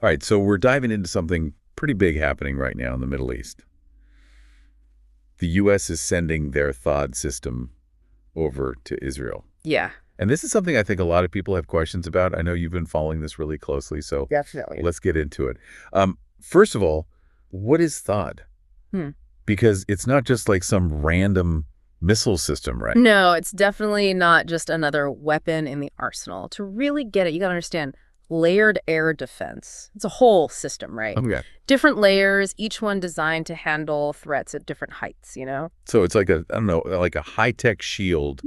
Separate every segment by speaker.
Speaker 1: All right, so we're diving into something pretty big happening right now in the Middle East. The U.S. is sending their THAAD system over to Israel.
Speaker 2: Yeah,
Speaker 1: And this is something I think a lot of people have questions about. I know you've been following this really closely, so
Speaker 2: definitely.
Speaker 1: let's get into it. First of all, what is THAAD?
Speaker 2: Hmm.
Speaker 1: Because it's not just like some random missile system, right?
Speaker 2: No, it's definitely not just another weapon in the arsenal. To really get it, you got to understand layered air defense. It's a whole system, right?
Speaker 1: Okay.
Speaker 2: Different layers, each one designed to handle threats at different heights, you know?
Speaker 1: So it's like I don't know, like a high-tech shield,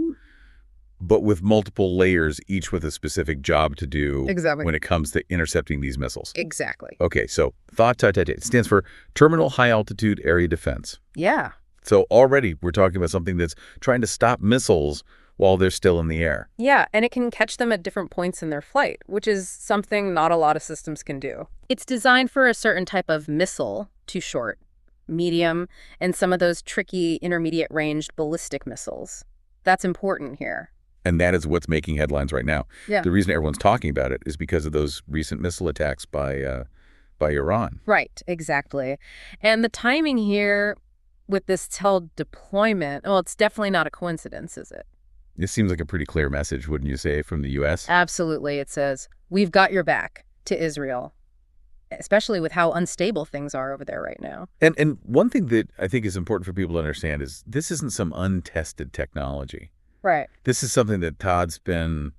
Speaker 1: but with multiple layers, each with a specific job to do
Speaker 2: Exactly.
Speaker 1: when it comes to intercepting these missiles.
Speaker 2: Exactly.
Speaker 1: Okay, so THAAD it stands for Terminal High Altitude Area Defense.
Speaker 2: Yeah.
Speaker 1: So already we're talking about something that's trying to stop missiles while they're still in the air.
Speaker 2: Yeah, and it can catch them at different points in their flight, which is something not a lot of systems can do. It's designed for a certain type of missile, too short, medium, and some of those tricky intermediate-ranged ballistic missiles. That's important here.
Speaker 1: And that is what's making headlines right now.
Speaker 2: Yeah.
Speaker 1: The reason everyone's talking about it is because of those recent missile attacks by Iran.
Speaker 2: Right, exactly. And the timing here with this THAAD deployment, well, it's definitely not a coincidence, is it?
Speaker 1: This seems like a pretty clear message, wouldn't you say, from the U.S.?
Speaker 2: Absolutely. It says, we've got your back to Israel, especially with how unstable things are over there right now.
Speaker 1: And one thing that I think is important for people to understand is this isn't some untested technology.
Speaker 2: Right.
Speaker 1: This is something that THAAD's been,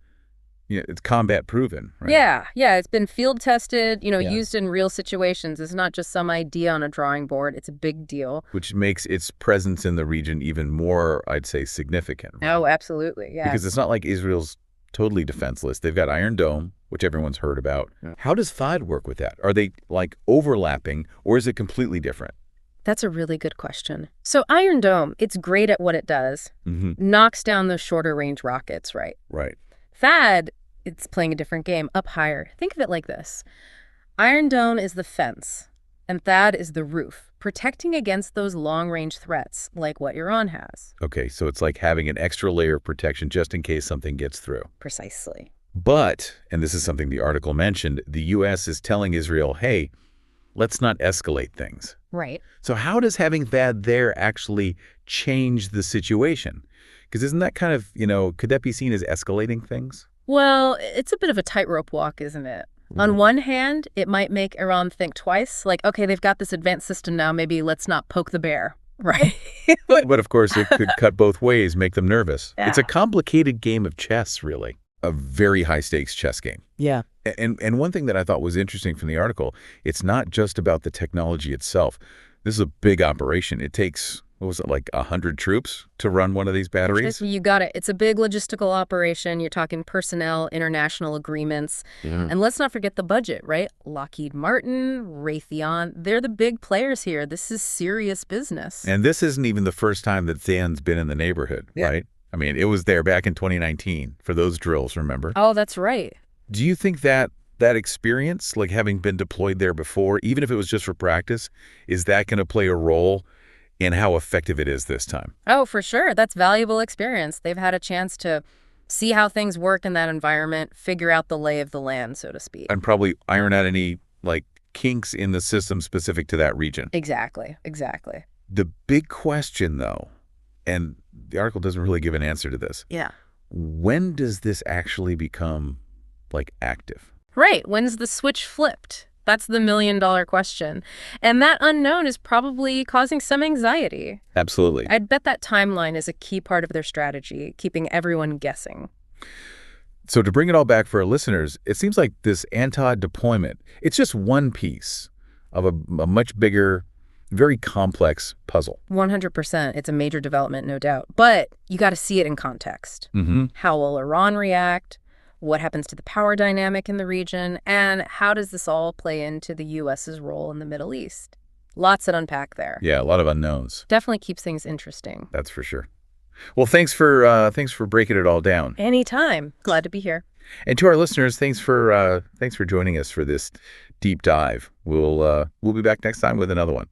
Speaker 1: it's combat proven, right?
Speaker 2: Yeah. It's been field tested,
Speaker 1: Yeah.
Speaker 2: used in real situations. It's not just some idea on a drawing board. It's a big deal.
Speaker 1: Which makes its presence in the region even more, I'd say, significant. Right?
Speaker 2: Oh, absolutely. Yeah.
Speaker 1: Because it's not like Israel's totally defenseless. They've got Iron Dome, which everyone's heard about. Yeah. How does THAAD work with that? Are they like overlapping, or is it completely different?
Speaker 2: That's a really good question. So Iron Dome, it's great at what it does. Knocks down those shorter range rockets, right?
Speaker 1: Right.
Speaker 2: THAAD, it's playing a different game, up higher. Think of it like this. Iron Dome is the fence, and THAAD is the roof, protecting against those long-range threats, like what Iran has.
Speaker 1: Okay, so it's like having an extra layer of protection just in case something gets through.
Speaker 2: Precisely.
Speaker 1: But, and this is something the article mentioned, the U.S. is telling Israel, hey, let's not escalate things.
Speaker 2: Right.
Speaker 1: So how does having THAAD there actually change the situation? Because isn't that kind of, could that be seen as escalating things?
Speaker 2: Well, it's a bit of a tightrope walk, isn't it? On one hand, it might make Iran think twice, like, okay, they've got this advanced system now, maybe let's not poke the bear, right?
Speaker 1: But of course, it could cut both ways, make them nervous.
Speaker 2: Yeah.
Speaker 1: It's a complicated game of chess, really. A very high-stakes chess game.
Speaker 2: Yeah.
Speaker 1: And one thing that I thought was interesting from the article, it's not just about the technology itself. This is a big operation. It takes, what was it, like 100 troops to run one of these batteries?
Speaker 2: You got it. It's a big logistical operation. You're talking personnel, international agreements.
Speaker 1: Yeah.
Speaker 2: And let's not forget the budget, right? Lockheed Martin, Raytheon, they're the big players here. This is serious business.
Speaker 1: And this isn't even the first time that THAAD's been in the neighborhood, right? I mean, it was there back in 2019 for those drills, remember?
Speaker 2: Oh, that's right.
Speaker 1: Do you think that experience, like having been deployed there before, even if it was just for practice, is that going to play a role in how effective it is this time?
Speaker 2: Oh, for sure. That's valuable experience. They've had a chance to see how things work in that environment, figure out the lay of the land, so to speak.
Speaker 1: And probably iron out any, like, kinks in the system specific to that region.
Speaker 2: Exactly.
Speaker 1: The big question, though, and the article doesn't really give an answer to this.
Speaker 2: Yeah.
Speaker 1: When does this actually become, like, active?
Speaker 2: Right. When's the switch flipped? That's the million-dollar question. And that unknown is probably causing some anxiety.
Speaker 1: Absolutely.
Speaker 2: I'd bet that timeline is a key part of their strategy, keeping everyone guessing.
Speaker 1: So to bring it all back for our listeners, it seems like this THAAD deployment, it's just one piece of a much bigger, very complex puzzle.
Speaker 2: 100%. It's a major development, no doubt. But you got to see it in context. How will Iran react? What happens to the power dynamic in the region? And how does this all play into the U.S.'s role in the Middle East? Lots to unpack there.
Speaker 1: Yeah, a lot of unknowns.
Speaker 2: Definitely keeps things interesting.
Speaker 1: That's for sure. Well, thanks for breaking it all down.
Speaker 2: Anytime. Glad to be here.
Speaker 1: And to our listeners, thanks for joining us for this deep dive. We'll be back next time with another one.